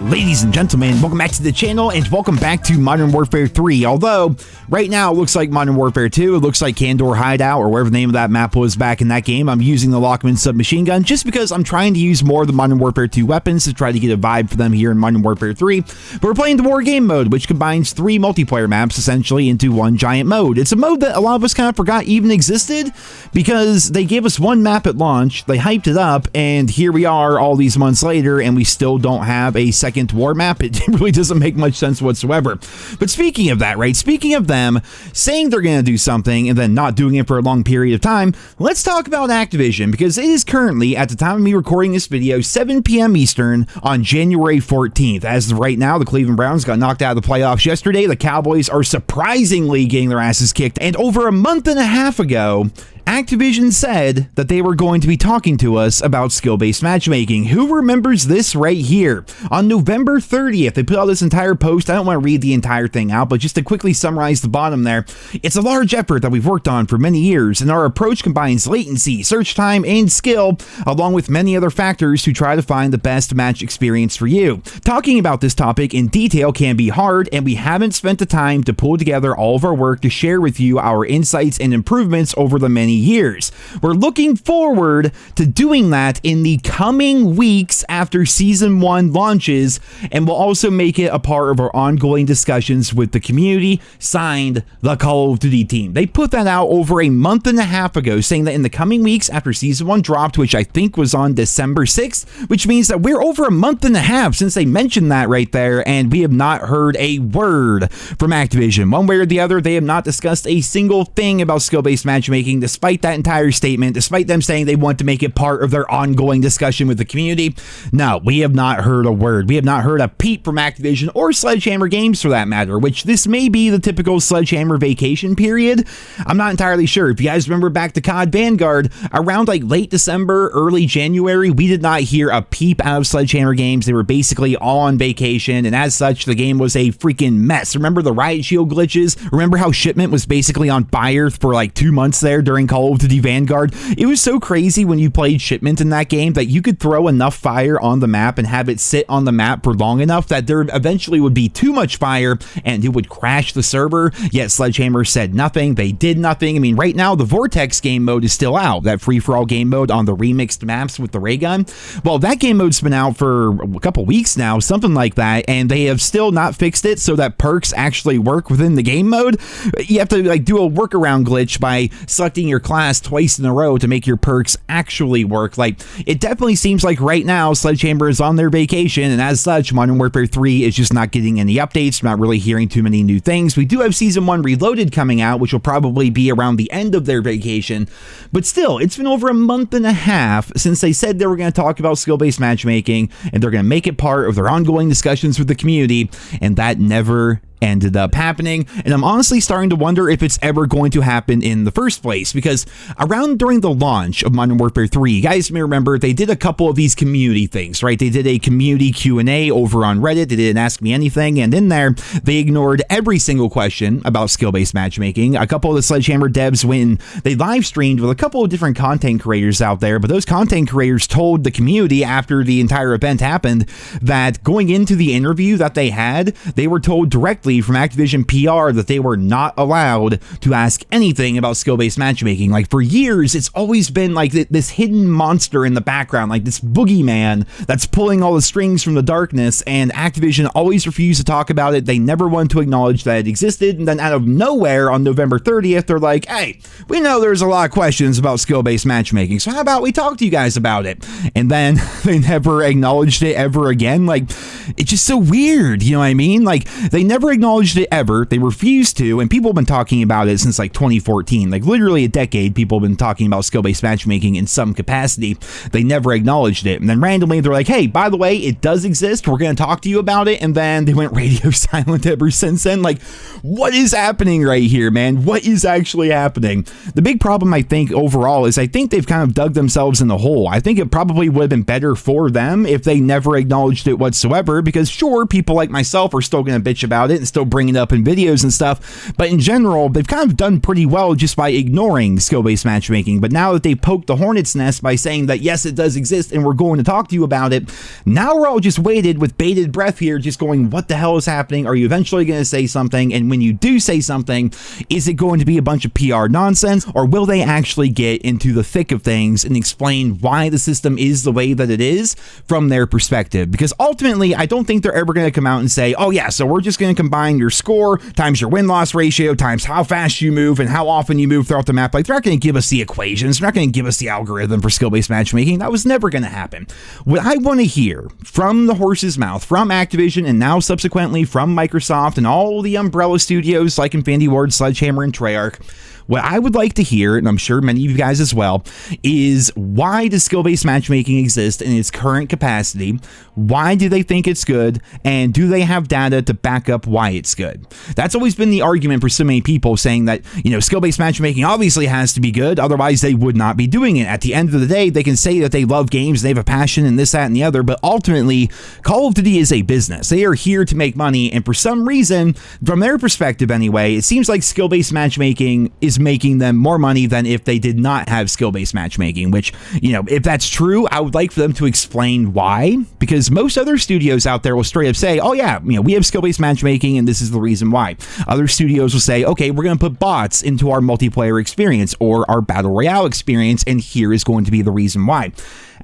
Ladies and gentlemen, welcome back to the channel and welcome back to Modern Warfare 3. Although, right now it looks like Modern Warfare 2, it looks like Candor Hideout or whatever the name of that map was back in that game. I'm using the Lockman submachine gun just because I'm trying to use more of the Modern Warfare 2 weapons to try to get a vibe for them here in Modern Warfare 3. But we're playing the War Game mode, which combines 3 multiplayer maps essentially into one giant mode. It's a mode that a lot of us kind of forgot even existed because they gave us one map at launch, they hyped it up, and here we are all these months later and we still don't have a second war map. It really doesn't make much sense whatsoever. But speaking of that, right, speaking of them saying they're going to do something and then not doing it for a long period of time, let's talk about Activision, because it is currently, at the time of me recording this video, 7 p.m. Eastern on January 14th. As of right now, the Cleveland Browns got knocked out of the playoffs yesterday. The Cowboys are surprisingly getting their asses kicked, and over a month and a half ago, Activision said that they were going to be talking to us about skill-based matchmaking. Who remembers this right here? On November 30th, they put out this entire post. I don't want to read the entire thing out, but just to quickly summarize the bottom there, it's a large effort that we've worked on for many years, and our approach combines latency, search time, and skill, along with many other factors to try to find the best match experience for you. Talking about this topic in detail can be hard, and we haven't spent the time to pull together all of our work to share with you our insights and improvements over the many years. We're looking forward to doing that in the coming weeks after Season 1 launches, and we'll also make it a part of our ongoing discussions with the community. Signed, the Call of Duty team. They put that out over a month and a half ago, saying that in the coming weeks after Season 1 dropped, which I think was on December 6th, which means that we're over a month and a half since they mentioned that right there, and we have not heard a word from Activision. One way or the other, they have not discussed a single thing about skill-based matchmaking, despite that entire statement, despite them saying they want to make it part of their ongoing discussion with the community. No, we have not heard a word. We have not heard a peep from Activision or Sledgehammer Games for that matter, which this may be the typical Sledgehammer vacation period. I'm not entirely sure. If you guys remember back to COD Vanguard, around like late December, early January, we did not hear a peep out of Sledgehammer Games. They were basically all on vacation, and as such, the game was a freaking mess. Remember the riot shield glitches? Remember how shipment was basically on fire for like 2 months there during Call of Duty Vanguard? It was so crazy when you played shipment in that game that you could throw enough fire on the map and have it sit on the map for long enough that there eventually would be too much fire and it would crash the server, yet Sledgehammer said nothing. They did nothing. I mean, right now the Vortex game mode is still out, that free-for-all game mode on the remixed maps with the ray gun. Well, that game mode's been out for a couple weeks now, something like that, and they have still not fixed it so that perks actually work within the game mode. You have to like do a workaround glitch by selecting your class twice in a row to make your perks actually work. Like, it definitely seems like right now Sledgehammer is on their vacation, and as such, Modern Warfare 3 is just not getting any updates. We're not really hearing too many new things. We do have Season 1 Reloaded coming out, which will probably be around the end of their vacation, but still, it's been over a month and a half since they said they were going to talk about skill-based matchmaking, and they're going to make it part of their ongoing discussions with the community, and that never ended up happening. And I'm honestly starting to wonder if it's ever going to happen in the first place, because around during the launch of Modern Warfare 3, you guys may remember they did a couple of these community things, right? They did a community Q&A over on Reddit. They didn't ask me anything, and in there they ignored every single question about skill-based matchmaking. A couple of the Sledgehammer devs went and they live streamed with a couple of different content creators out there, but those content creators told the community after the entire event happened that going into the interview that they had, they were told directly from Activision PR that they were not allowed to ask anything about skill-based matchmaking. Like, for years, it's always been like this hidden monster in the background, like this boogeyman that's pulling all the strings from the darkness, and Activision always refused to talk about it. They never wanted to acknowledge that it existed, and then out of nowhere on November 30th, they're like, hey, we know there's a lot of questions about skill-based matchmaking, so how about we talk to you guys about it? And then they never acknowledged it ever again. Like, it's just so weird, you know what I mean? Like, they never acknowledged it ever. They refused to, and people have been talking about it since like 2014, like literally a decade. People have been talking about skill-based matchmaking in some capacity. They never acknowledged it, and then randomly they're like, hey, by the way, it does exist, we're going to talk to you about it, and then they went radio silent ever since then. Like, what is happening right here, man? What is actually happening? The big problem, I think, overall is I think they've kind of dug themselves in the hole. I think it probably would have been better for them if they never acknowledged it whatsoever, because sure, people like myself are still going to bitch about it and still bring it up in videos and stuff. But in general, they've kind of done pretty well just by ignoring skill-based matchmaking. But now that they poked the hornet's nest by saying that yes, it does exist and we're going to talk to you about it, now we're all just waited with bated breath here, just going, what the hell is happening? Are you eventually going to say something? And when you do say something, is it going to be a bunch of PR nonsense, or will they actually get into the thick of things and explain why the system is the way that it is from their perspective? Because ultimately, I don't think they're ever going to come out and say, oh yeah, so we're just going to combine your score times your win-loss ratio times how fast you move and how often you move throughout the map. Like, they're not going to give us the equations. They're not going to give us the algorithm for skill-based matchmaking. That was never going to happen. What I want to hear from the horse's mouth, from Activision, and now subsequently from Microsoft and all the umbrella studios like Infinity Ward, Sledgehammer, and Treyarch, what I would like to hear, and I'm sure many of you guys as well, is why does skill-based matchmaking exist in its current capacity? Why do they think it's good? And do they have data to back up why it's good? That's always been the argument for so many people, saying that, you know, skill-based matchmaking obviously has to be good, otherwise they would not be doing it. At the end of the day, they can say that they love games, they have a passion and this, that, and the other, but ultimately, Call of Duty is a business. They are here to make money, and for some reason, from their perspective anyway, it seems like skill-based matchmaking is making them more money than if they did not have skill-based matchmaking, which, you know, if that's true, I would like for them to explain why, because most other studios out there will straight up say, oh yeah, you know, we have skill-based matchmaking and this is the reason why. Other studios will say, okay, we're going to put bots into our multiplayer experience or our battle royale experience, and here is going to be the reason why.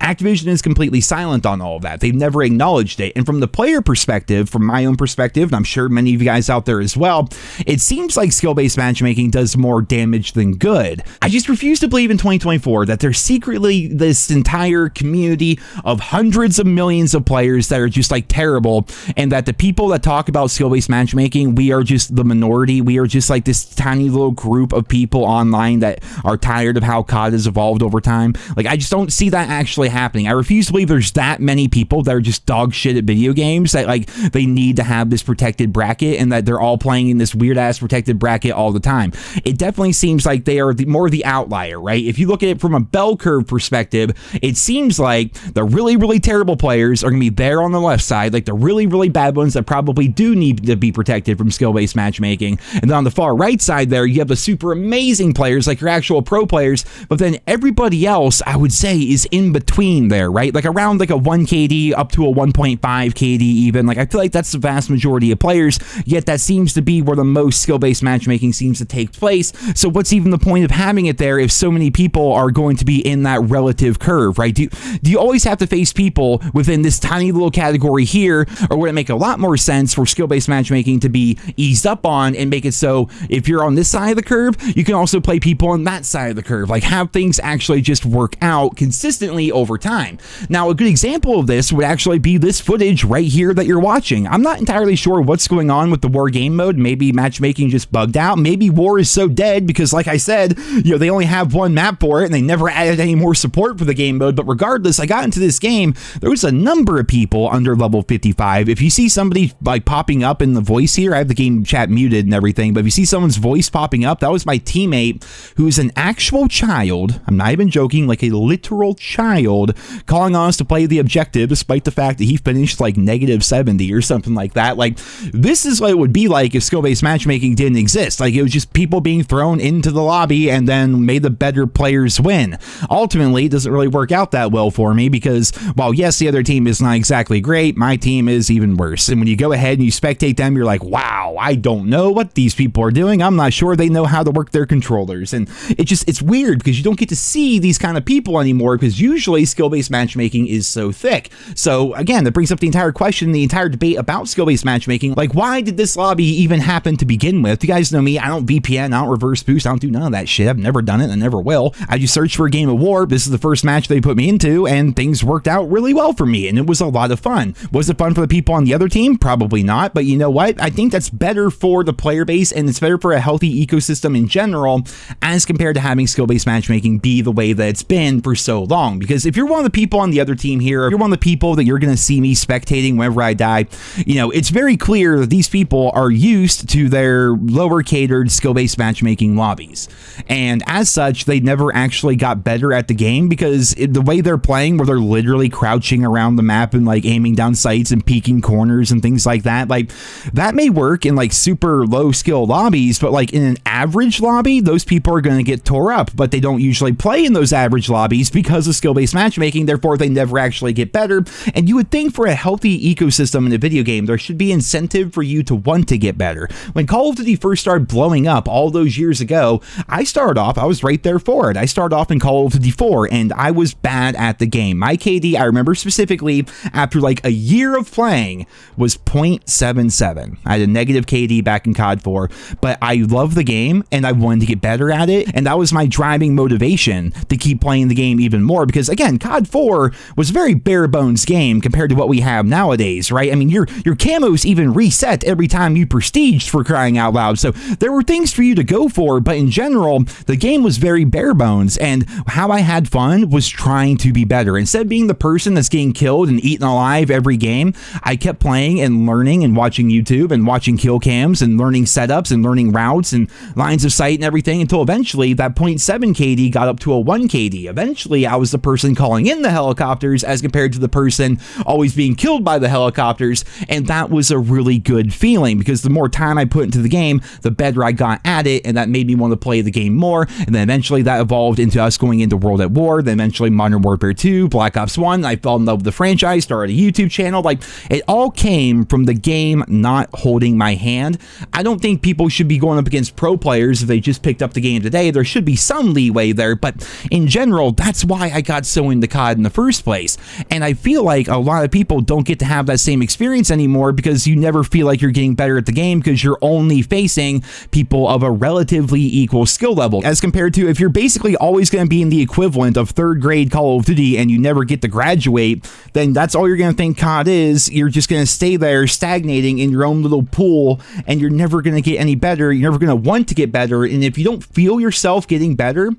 Activision is completely silent on all of that. They've never acknowledged it. And from the player perspective, from my own perspective, and I'm sure many of you guys out there as well, it seems like skill-based matchmaking does more damage than good. I just refuse to believe in 2024 that there's secretly this entire community of hundreds of millions of players that are just like terrible, and that the people that talk about skill-based matchmaking, we are just the minority. We are just like this tiny little group of people online that are tired of how COD has evolved over time. Like, I just don't see that actually happening. I refuse to believe there's that many people that are just dog shit at video games that like they need to have this protected bracket and that they're all playing in this weird ass protected bracket all the time. It definitely seems like they are more the outlier, right? If you look at it from a bell curve perspective, it seems like the really, really terrible players are going to be there on the left side, like the really, really bad ones that probably do need to be protected from skill-based matchmaking. And then on the far right side there, you have the super amazing players, like your actual pro players, but then everybody else, I would say, is in between there, right? Like around like a 1 KD up to a 1.5 KD even. Like, I feel like that's the vast majority of players, yet that seems to be where the most skill-based matchmaking seems to take place. So what's even the point of having it there if so many people are going to be in that relative curve, right? Do you always have to face people within this tiny little category here, or would it make a lot more sense for skill-based matchmaking to be eased up on and make it so if you're on this side of the curve, you can also play people on that side of the curve? Like, have things actually just work out consistently over time. Now, a good example of this would actually be this footage right here that you're watching. I'm not entirely sure what's going on with the war game mode. Maybe matchmaking just bugged out. Maybe war is so dead because, like I said, you know, they only have one map for it and they never added any more support for the game mode. But regardless, I got into this game. There was a number of people under level 55. If you see somebody like popping up in the voice here, I have the game chat muted and everything, but if you see someone's voice popping up, that was my teammate who's an actual child. I'm not even joking, like a literal child, calling on us to play the objective despite the fact that he finished like -70 or something like that. Like, this is what it would be like if skill-based matchmaking didn't exist. Like, it was just people being thrown into the lobby and then made the better players win. Ultimately, it doesn't really work out that well for me because while yes, the other team is not exactly great, my team is even worse. And when you go ahead and you spectate them, you're like, wow, I don't know what these people are doing. I'm not sure they know how to work their controllers. And it's weird because you don't get to see these kind of people anymore because usually skill-based matchmaking is so thick. So again, that brings up the entire question, the entire debate about skill-based matchmaking. Like, why did this lobby even happen to begin with? You guys know me, I don't VPN, I don't reverse boost, I don't do none of that shit. I've never done it and I never will. I just searched for a game of war. This is the first match they put me into and things worked out really well for me and it was a lot of fun. Was it fun for the people on the other team? Probably not, but you know what? I think that's better for the player base and it's better for a healthy ecosystem in general as compared to having skill-based matchmaking be the way that it's been for so long. Because because if you're one of the people on the other team here, if you're one of the people that you're going to see me spectating whenever I die, you know, it's very clear that these people are used to their lower catered skill-based matchmaking lobbies. And as such, they never actually got better at the game because the way they're playing, where they're literally crouching around the map and like aiming down sights and peeking corners and things like that, like that may work in like super low skill lobbies, but like in an average lobby, those people are going to get tore up, but they don't usually play in those average lobbies because of skill-based matchmaking. Therefore, they never actually get better. And you would think for a healthy ecosystem in a video game, there should be incentive for you to want to get better. When Call of Duty first started blowing up all those years ago, I was right there for it. I started off in Call of Duty 4 and I was bad at the game. My KD, I remember specifically, after like a year of playing, was 0.77. I had a negative KD back in COD 4, but I love the game and I wanted to get better at it, and that was my driving motivation to keep playing the game even more, because again, COD 4 was a very bare bones game compared to what we have nowadays, right? I mean, your camos even reset every time you prestiged, for crying out loud. So there were things for you to go for, but in general, the game was very bare bones, and how I had fun was trying to be better. Instead of being the person that's getting killed and eaten alive every game, I kept playing and learning and watching YouTube and watching kill cams and learning setups and learning routes and lines of sight and everything, until eventually that 0.7 KD got up to a 1 KD. Eventually, I was the person calling in the helicopters as compared to the person always being killed by the helicopters, and that was a really good feeling because the more time I put into the game, the better I got at it, and that made me want to play the game more. And then eventually that evolved into us going into World at War, then eventually Modern Warfare 2, Black Ops 1. I fell in love with the franchise, started a YouTube channel. Like, it all came from the game not holding my hand. I don't think people should be going up against pro players if they just picked up the game today. There should be some leeway there, but in general, that's why I got so into COD in the first place. And I feel like a lot of people don't get to have that same experience anymore because you never feel like you're getting better at the game because you're only facing people of a relatively equal skill level, as compared to if you're basically always going to be in the equivalent of third grade Call of Duty and you never get to graduate, then that's all you're going to think COD is. You're just going to stay there stagnating in your own little pool, and you're never going to get any better. You're never going to want to get better, and if you don't feel yourself getting better,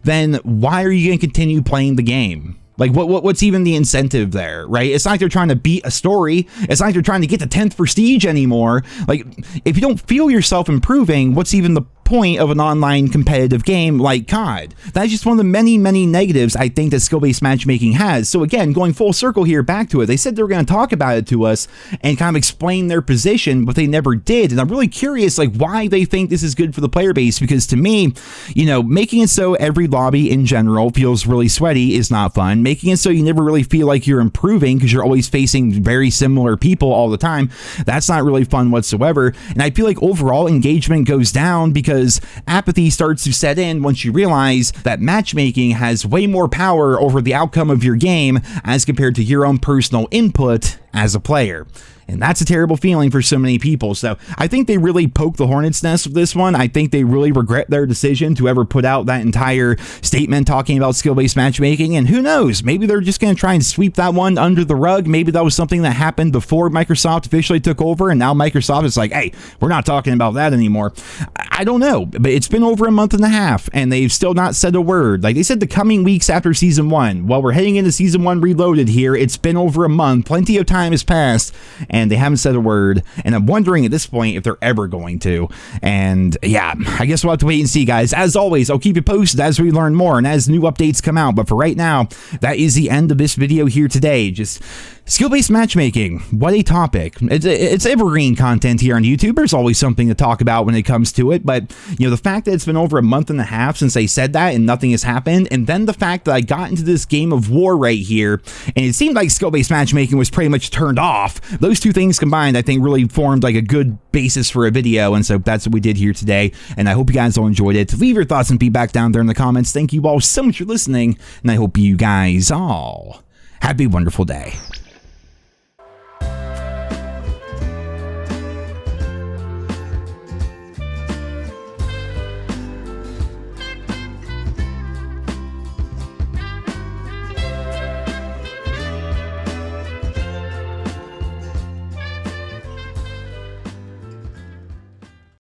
then why are you going to continue playing the game? Like, what's even the incentive there, right? It's not like they're trying to beat a story. It's not like they're trying to get to 10th prestige anymore. Like, if you don't feel yourself improving, what's even the point of an online competitive game like COD? That's just one of the many, many negatives I think that skill-based matchmaking has. So again, going full circle here back to it, they said they were going to talk about it to us and kind of explain their position, but they never did. And I'm really curious, like, why they think this is good for the player base, because to me, you know, making it so every lobby in general feels really sweaty is not fun. Making it so you never really feel like you're improving because you're always facing very similar people all the time, that's not really fun whatsoever. And I feel like overall engagement goes down because apathy starts to set in once you realize that matchmaking has way more power over the outcome of your game as compared to your own personal input as a player. And that's a terrible feeling for so many people. So I think they really poked the hornet's nest with this one. I think they really regret their decision to ever put out that entire statement talking about skill-based matchmaking. And who knows, maybe they're just going to try and sweep that one under the rug. Maybe that was something that happened before Microsoft officially took over, and now Microsoft is like, hey, we're not talking about that anymore. I don't know, but it's been over a month and a half and they've still not said a word. Like they said, the coming weeks after season 1. Well, we're heading into season 1 reloaded here. It's been over a month. Plenty of time has passed and they haven't said a word, and I'm wondering at this point if they're ever going to. And yeah, I guess we'll have to wait and see, guys. As always, I'll keep you posted as we learn more and as new updates come out, but for right now, that is the end of this video here today. Just skill-based matchmaking, what a topic. It's evergreen content here on YouTube. There's always something to talk about when it comes to it, but you know, the fact that it's been over a month and a half since they said that and nothing has happened, and then the fact that I got into this game of war right here and it seemed like skill-based matchmaking was pretty much turned off, those two things combined I think really formed like a good basis for a video, and so that's what we did here today, and I hope you guys all enjoyed it. Leave your thoughts and feedback down there in the comments. Thank you all so much for listening, and I hope you guys all have a wonderful day.